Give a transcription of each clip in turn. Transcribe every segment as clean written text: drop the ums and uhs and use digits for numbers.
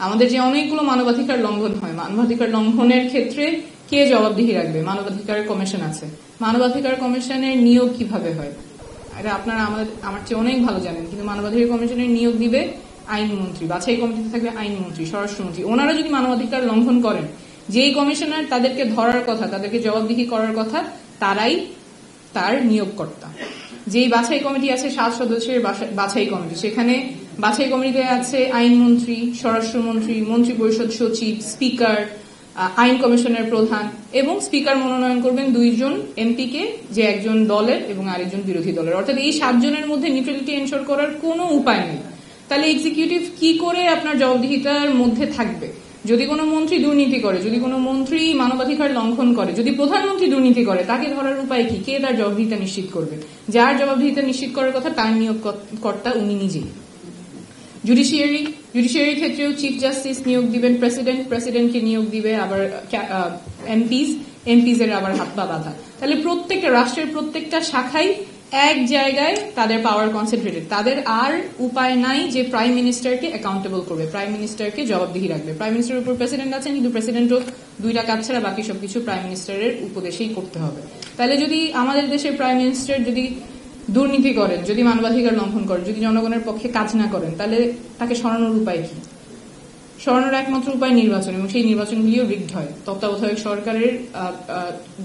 আমাদের যে অনেকগুলো মানবাধিকার লঙ্ঘন হয়, মানবাধিকার লঙ্ঘনের ক্ষেত্রে কে জবাবদিহি রাখবে? মানবাধিকার কমিশন আছে। মানবাধিকার কমিশনের নিয়োগ কিভাবে হয়? এটা আপনারা আমার চেয়ে অনেক ভালো জানেন, কিন্তু মানবাধিকার কমিশনের নিয়োগ দিবে আইনমন্ত্রী, বাছাই কমিটিতে থাকবে আইনমন্ত্রী, স্বরাষ্ট্রমন্ত্রী। ওনারা যদি মানবাধিকার লঙ্ঘন করেন, যেই কমিশনার তাদেরকে ধরার কথা, তাদেরকে জবাবদিহি করার কথা, তারাই তার নিয়োগকর্তা। যেই বাছাই কমিটি আছে 7 সদস্যের বাছাই কমিটি, সেখানে বাছাই কমিটিতে আছে আইনমন্ত্রী, স্বরাষ্ট্রমন্ত্রী, মন্ত্রী পরিষদ সচিব, স্পিকার, আইন কমিশনের প্রধান, এবং স্পিকার মনোনয়ন করবেন 2 জন এমপিকে, যে একজন দলের এবং আরেকজন বিরোধী দলের। অর্থাৎ এই 7 জনের মধ্যে নিউট্রালিটি এনশোর করার কোনো উপায় নেই। তাহলে এক্সিকিউটিভ কি করে আপনার জবাবদিহিতার মধ্যে থাকবে? যদি কোনো মন্ত্রী দুর্নীতি করে, যদি কোনো মন্ত্রী মানবাধিকার লঙ্ঘন করে, যদি প্রধানমন্ত্রী দুর্নীতি করে, তাকে ধরার উপায় কি? কে তার জবাবদিহিতা নিশ্চিত করবে? যার জবাবদিহিতা নিশ্চিত করার কথা তার নিয়োগকর্তা উনি নিজেই। জুডিশিয়ারির ক্ষেত্রেও চিফ জাস্টিস নিয়োগ দিবেন প্রেসিডেন্টকে নিয়োগ দিবে, আবার এমপিস এর আবার হাত পা বাঁধা। তাহলে প্রত্যেকটা রাষ্ট্রের প্রত্যেকটা শাখায় এক জায়গায় তাদের পাওয়ার কনসেন্ট্রেটেড। তাদের আর উপায় নাই যে প্রাইম মিনিস্টারকে অ্যাকাউন্টেবল করবে, প্রাইম মিনিস্টারকে জবাবদিহি রাখবে। প্রাইম মিনিস্টারের উপর প্রেসিডেন্ট আছেন, কিন্তু প্রেসিডেন্টও 2টা কাজ ছাড়া বাকি সবকিছু প্রাইম মিনিস্টারের উপদেশেই করতে হবে। তাহলে যদি আমাদের দেশের প্রাইম মিনিস্টার যদি দুর্নীতি করেন, যদি মানবাধিকার লঙ্ঘন করেন, যদি জনগণের পক্ষে কাজ না করেন, তাহলে তাকে সরানোর উপায় কি? সরানোর একমাত্র উপায় নির্বাচন, এবং সেই নির্বাচনগুলিও রিগড হয়। তত্ত্বাবধায়ক সরকারের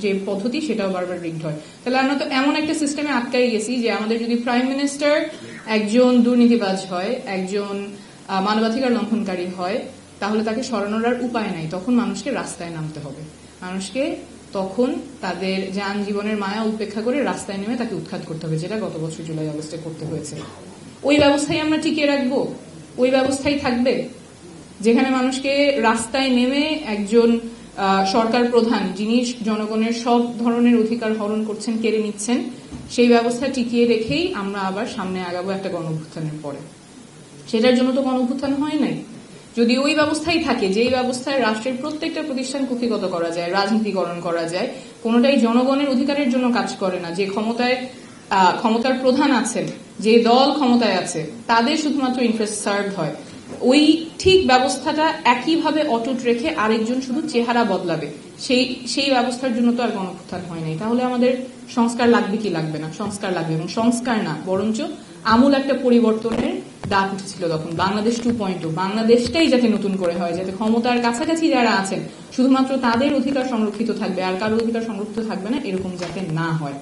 যে পদ্ধতি, সেটাও বারবার রিগড হয়। তাহলে আমরা তো এমন একটা সিস্টেমে আটকাই গেছি যে আমাদের যদি প্রাইম মিনিস্টার একজন দুর্নীতিবাজ হয়, একজন মানবাধিকার লঙ্ঘনকারী হয়, তাহলে তাকে সরানোর আর উপায় নাই। তখন মানুষকে রাস্তায় নামতে হবে। মানুষকে তখন তাদের যান জীবনের মায়া উপেক্ষা করে রাস্তায় নেমে তাকে উৎখাত করতে হবে, যেটা গত বছর জুলাই আগস্টে করতে হয়েছে। ওই ব্যবস্থায় আমরা টিকিয়ে রাখবো? ওই ব্যবস্থায় থাকবে যেখানে মানুষকে রাস্তায় নেমে একজন সরকার প্রধান, যিনি জনগণের সব ধরনের অধিকার হরণ করছেন, কেড়ে নিচ্ছেন, সেই ব্যবস্থা টিকিয়ে রেখেই আমরা আবার সামনে আগাবো একটা গণঅভ্যুত্থানের পরে? সেটার জন্য তো গণঅভ্যুত্থান হয় নাই। যদি ওই ব্যবস্থাই থাকে, যেই ব্যবস্থায় রাষ্ট্রের প্রত্যেকটা প্রতিষ্ঠান কুক্ষিগত করা যায়, রাজনীতিকরণ করা যায়, কোনোটাই জনগণের অধিকারের জন্য কাজ করে না, যে ক্ষমতার প্রধান আছেন, যে দল ক্ষমতায় আছে, তাদের শুধুমাত্র ইন্টারেস্ট সার্ভ হয়, ওই ঠিক ব্যবস্থাটা একইভাবে অটুট রেখে আরেকজন শুধু চেহারা বদলাবে, সেই ব্যবস্থার জন্য তো আর গণঅভ্যুত্থান হয় নাই। তাহলে আমাদের সংস্কার লাগবে কি লাগবে না? সংস্কার লাগবে, এবং সংস্কার না, বরঞ্চ আমূল একটা পরিবর্তনের ডাক উঠেছিল তখন, বাংলাদেশ 2.0। বাংলাদেশটাই যাতে নতুন করে হয়, যাতে ক্ষমতার কাছাকাছি যারা আছেন শুধুমাত্র তাদের অধিকার সংরক্ষিত থাকবে, আর কারো অধিকার সংরক্ষিত থাকবে না, এরকম যাতে না হয়।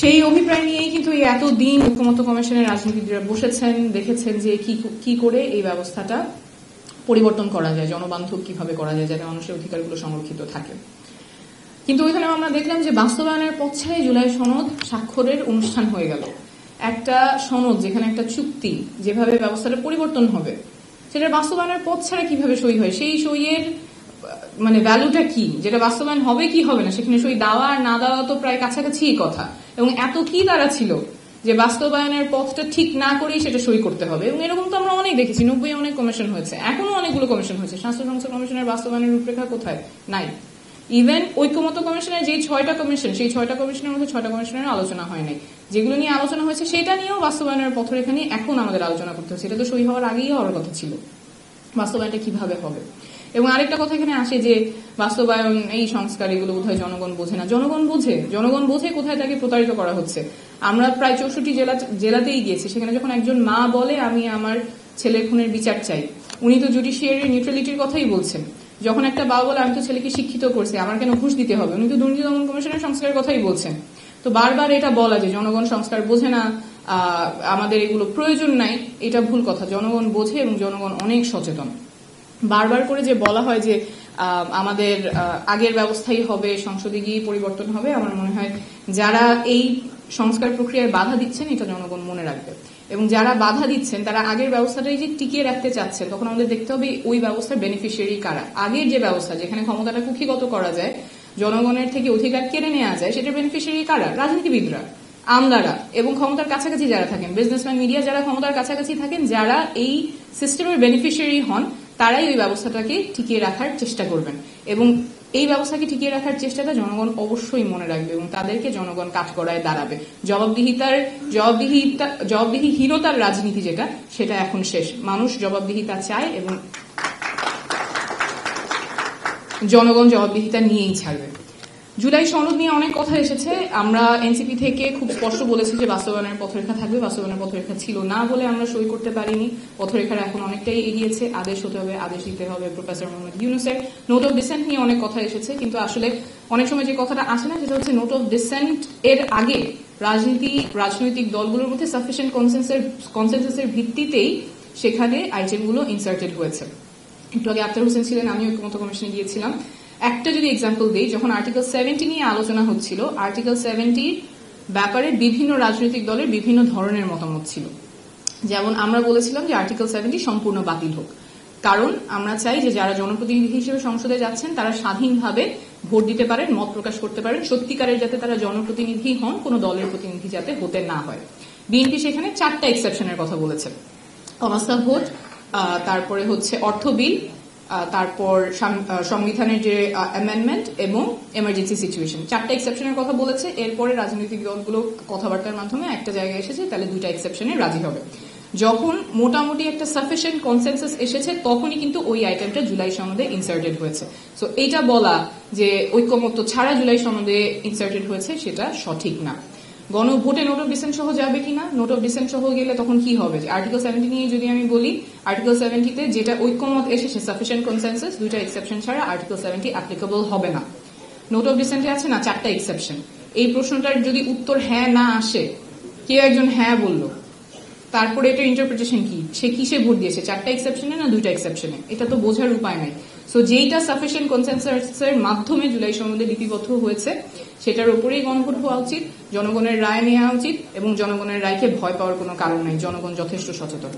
সেই অভিপ্রায় নিয়েই কিন্তু এই এতদিন ঐকমত্য কমিশনের রাজনীতিবিদরা বসেছেন, দেখেছেন যে কি করে এই ব্যবস্থাটা পরিবর্তন করা যায়, জনবান্ধব কিভাবে করা যায়, যাতে মানুষের অধিকারগুলো সংরক্ষিত থাকে। কিন্তু ওইখানে আমরা দেখলাম যে বাস্তবায়নের পথে জুলাই সনদ স্বাক্ষরের অনুষ্ঠান হয়ে গেল। একটা সনদ, যেখানে একটা চুক্তি, যেভাবে ব্যবস্থাটা পরিবর্তন হবে, সেটার বাস্তবায়নের পথ ছাড়া কিভাবে সই হয়? সেই সইয়ের ভ্যালুটা কি, যেটা বাস্তবায়ন হবে কি হবে না, সেখানে সই দেওয়া আর না দেওয়া তো প্রায় কাছাকাছি কথা। এবং এত কি তারা ছিল যে বাস্তবায়নের পথটা ঠিক না করেই সেটা সই করতে হবে। এবং এরকম তো আমরা অনেক দেখেছি, 90 অনেক কমিশন হয়েছে, এখনো অনেকগুলো কমিশন হয়েছে। স্বাস্থ্য সংসদ কমিশনের বাস্তবায়নের রূপরেখা কোথায়? নাই। ইভেন ঐকমত্য কমিশনের যে 6টা কমিশন, সেই 6টা কমিশনের মধ্যে 6টা কমিশনের আলোচনা হয় নাই। যেগুলো নিয়ে আলোচনা হয়েছে সেটা নিয়েও বাস্তবায়নের পথরেখা নিয়ে এখন আমাদের আলোচনা করতে হচ্ছে। এটা তো সই হওয়ার আগেই হওয়ার কথা ছিল। বাস্তবায়নটা কিভাবে হবে? এবং আরেকটা কথা এখানে আসে যে বাস্তবায়ন, এই সংস্কার, এগুলো বোধহয় জনগণ বোঝে না। জনগণ বোঝে কোথায় তাকে প্রতারিত করা হচ্ছে। আমরা প্রায় 64 জেলাতেই গিয়েছি, সেখানে যখন একজন মা বলে আমি আমার ছেলের খুনের বিচার চাই, উনি তো জুডিশিয়ারির নিউট্রালিটির কথাই বলছেন। যখন একটা বাবা বলে আমি তো ছেলেকে শিক্ষিত করছি, আমার কেন ঘুষ দিতে হবে, উনি তো দুর্নীতি দমন কমিশনের সংস্কারের কথাই বলছেন। তো বারবার এটা বলা যে জনগণ সংস্কার বোঝে না, আমাদের এগুলো প্রয়োজন নাই, এটা ভুল কথা। জনগণ বোঝে এবং জনগণ অনেক সচেতন। বারবার করে যে বলা হয় যে আমাদের আগের ব্যবস্থাই হবে, সংসদে গিয়ে পরিবর্তন হবে, আমার মনে হয় যারা এই সংস্কার প্রক্রিয়ায় বাধা দিচ্ছেন এটা জনগণ মনে রাখবে। এবং যারা বাধা দিচ্ছেন তারা আগের ব্যবস্থাটাই যে টিকিয়ে রাখতে চাচ্ছেন, তখন আমাদের দেখতে হবে ওই ব্যবস্থার বেনিফিশিয়ারি কারা। আগের যে ব্যবস্থা, যেখানে ক্ষমতাটা কুক্ষিগত করা যায়, জনগণের থেকে অধিকার কেড়ে নেওয়া যায়, সেটার বেনিফিশিয়ারি কারা? রাজনীতিবিদরা, আমলারা, এবং ক্ষমতার কাছাকাছি যারা থাকেন, বিজনেসম্যান, মিডিয়া, যারা ক্ষমতার কাছাকাছি থাকেন, যারা এই সিস্টেমের বেনিফিশিয়ারি হন, তারাই ওই ব্যবস্থাটাকে টিকিয়ে রাখার চেষ্টা করবেন। এবং এই ব্যবস্থাকে টিকিয়ে রাখার চেষ্টাটা জনগণ অবশ্যই মনে রাখবে এবং তাদেরকে জনগণ কাঠগড়ায় দাঁড়াবে। জবাবদিহিহীনতার রাজনীতি যেটা, সেটা এখন শেষ। মানুষ জবাবদিহিতা চায় এবং জনগণ জবাবদিহিতা নিয়েই ছাড়বে। জুলাই সনদ নিয়ে অনেক কথা এসেছে। আমরা এনসিপি থেকে খুব স্পষ্ট বলেছি যে বাস্তবায়নের পথরেখা থাকবে, বাস্তবায়নের পথরেখা ছিল না বলে আমরা সই করতে পারিনি। পথরেখার এখন অনেকটাই এগিয়েছে, আদেশ হতে হবে, আদেশ দিতে হবে প্রফেসর মোহাম্মদ ইউনূসের। নোট অফ ডিসেন্ট নিয়ে অনেক কথা এসেছে, কিন্তু আসলে অনেক সময় যে কথাটা আসে না সেটা হচ্ছে নোট অফ ডিসেন্ট এর আগে রাজনৈতিক দলগুলোর মধ্যে সাফিসিয়েন্ট কনসেনসাসের ভিত্তিতেই সেখানে আইটেমগুলো ইনসার্টেড হয়েছে। একটু আগে আক্তার হোসেন ছিলেন, আমিও ঐক্যমত্য কমিশনে গিয়েছিলাম। একটা যদি এক্সাম্পল দিই, যখন আর্টিকেল 70 নিয়ে আলোচনা হচ্ছিল, আর্টিকেল 70 ব্যাপারে বিভিন্ন রাজনৈতিক দলের বিভিন্ন ধরনের মতামত ছিল। যেমন আমরা বলেছিলাম যে আর্টিকেল 70 সম্পূর্ণ বাতিল হোক, কারণ আমরা চাই যে যারা জনপ্রতিনিধি হিসেবে সংসদে যাচ্ছেন তারা স্বাধীনভাবে ভোট দিতে পারেন, মত প্রকাশ করতে পারেন, সত্যিকারের যাতে তারা জনপ্রতিনিধি হন, কোনো দলের প্রতিনিধি যাতে হতে না হয়। বিএনপি সেখানে 4টা এক্সেপশনের কথা বলেছে, অনাস্থা ভোট, তারপরে হচ্ছে অর্থ বিল, তারপর সংবিধানের যে অ্যামেন্ডমেন্ট এবং এমার্জেন্সি সিচুয়েশন, 4টা এক্সেপশনের কথা বলেছে। এরপরে রাজনৈতিক দলগুলো কথাবার্তার মাধ্যমে একটা জায়গায় এসেছে, তাহলে 2টা এক্সেপশনে রাজি হবে। যখন মোটামুটি একটা সাফিসিয়েন্ট কনসেনসাস এসেছে তখনই কিন্তু ওই আইটেমটা জুলাই সনদে ইনসার্টেড হয়েছে। সো এইটা বলা যে ঐক্যমত্য ছাড়া জুলাই সনদে ইনসার্টেড হয়েছে সেটা সঠিক না। গণভোটে নোট অফ ডিসেন্ট সহ যাবে কিনা, নোট অফ ডিসেন্ট সহ গেলে তখন কি হবে? আর্টিকেল 70 নিয়ে যদি আমি বলি, আর্টিকেল 70-তে যেটা ঐক্যমত এসেছে সাফিসিয়েন্ট কনসেনসাস, 2টা এক্সেপশন ছাড়া আর্টিকেল 70 অ্যাপ্লিকেবল হবে না। নোট অফ ডিসেন্টে আছে না 4টা এক্সেপশন, এই প্রশ্নটার যদি উত্তর হ্যাঁ না আসে, কেউ একজন হ্যাঁ বললো, তারপরে এটা ইন্টারপ্রিটেশন কি, সে কিসে ভোট দিয়েছে, 4টা এক্সেপশনে না 2টা এক্সেপশনে, এটা তো বোঝার উপায় নাই। সো যেইটা সাফিসিয়েন্ট কনসেনসাসের মাধ্যমে জুলাই সনদে লিপিবদ্ধ হয়েছে সেটার উপরেই গণভোট হওয়া উচিত, জনগণের রায় নেওয়া উচিত, এবং জনগণের রায়কে ভয় পাওয়ার কোনো কারণ নাই, জনগণ যথেষ্ট সচেতন।